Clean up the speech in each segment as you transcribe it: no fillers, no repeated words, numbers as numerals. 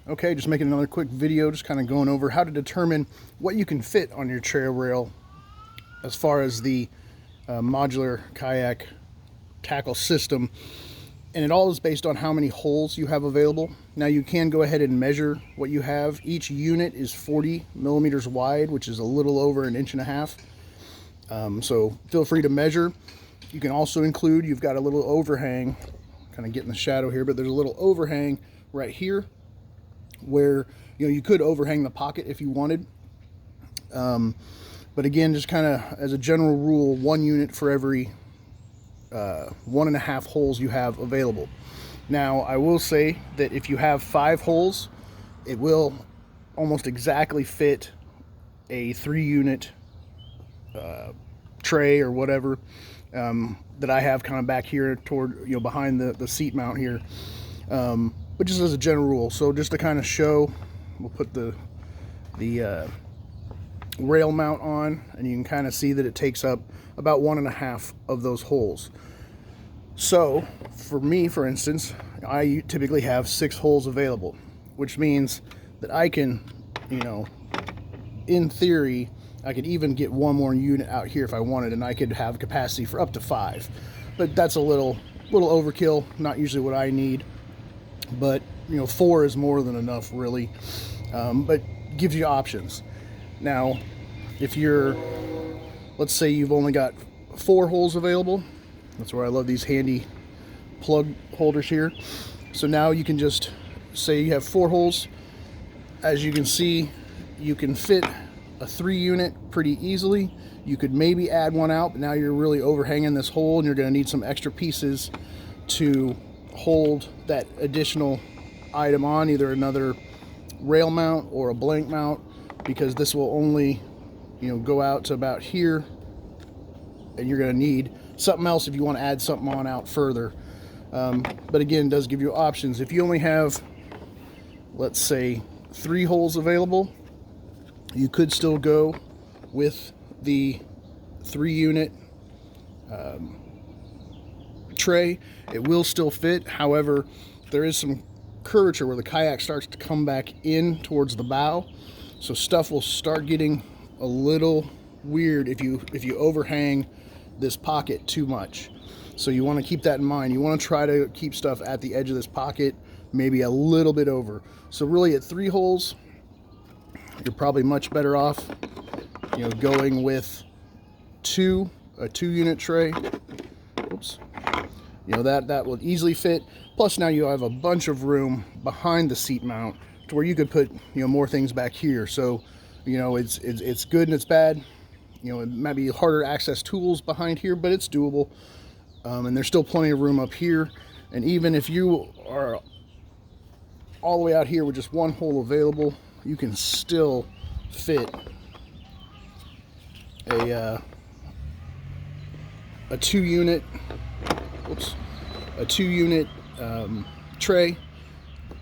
Okay, just making another quick video, just kind of going over how to determine what you can fit on your trail rail as far as the modular kayak tackle system. And it all is based on how many holes you have available. Now you can go ahead and measure what you have. Each unit is 40 millimeters wide, which is a little over 1.5 inches. So feel free to measure. You can also include, you've got a little overhang, kind of get in the shadow here, but there's a little overhang right here where you could overhang the pocket if you wanted. But again, just kind of as a general rule, 1 unit for every 1.5 holes you have available. Now I will say that if you have 5 holes, it will almost exactly fit a 3 unit tray or whatever that I have kind of back here toward behind the seat mount here, but just as a general rule. So just to kind of show, we'll put the rail mount on, and you can kind of see that it takes up about 1.5 of those holes. So for me, for instance, I typically have 6 holes available, which means that I can, in theory, I could even get 1 more unit out here if I wanted, and I could have capacity for up to 5. But that's a little overkill, not usually what I need. But 4 is more than enough, really. But gives you options. Now, if you're, let's say you've only got 4 holes available, that's where I love these handy plug holders here. So now you can just say you have 4 holes. As you can see, you can fit a 3 unit pretty easily. You could maybe add 1 out, but now you're really overhanging this hole, and you're going to need some extra pieces to hold that additional item on, either another rail mount or a blank mount, because this will only go out to about here, and you're going to need something else if you want to add something on out further. But again, it does give you options. If you only have, let's say, 3 holes available, you could still go with the 3 unit tray. It will still fit. However, there is some curvature where the kayak starts to come back in towards the bow, so stuff will start getting a little weird if you overhang this pocket too much. So you want to keep that in mind. You want to try to keep stuff at the edge of this pocket, maybe a little bit over. So really at 3 holes, you're probably much better off going with a 2 unit tray. Oops. That will easily fit. Plus now you have a bunch of room behind the seat mount to where you could put more things back here. So it's good and it's bad. It might be harder to access tools behind here, but it's doable. And there's still plenty of room up here. And even if you are all the way out here with just 1 hole available, you can still fit a 2 unit tray.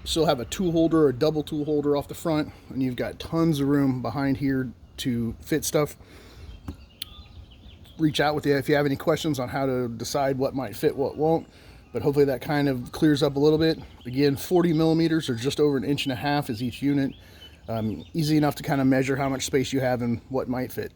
Still have a tool holder, a double tool holder off the front, and you've got tons of room behind here to fit stuff. Reach out with you if you have any questions on how to decide what might fit, what won't. But hopefully that kind of clears up a little bit. Again, 40 millimeters or just over 1.5 inches is each unit. Easy enough to kind of measure how much space you have and what might fit.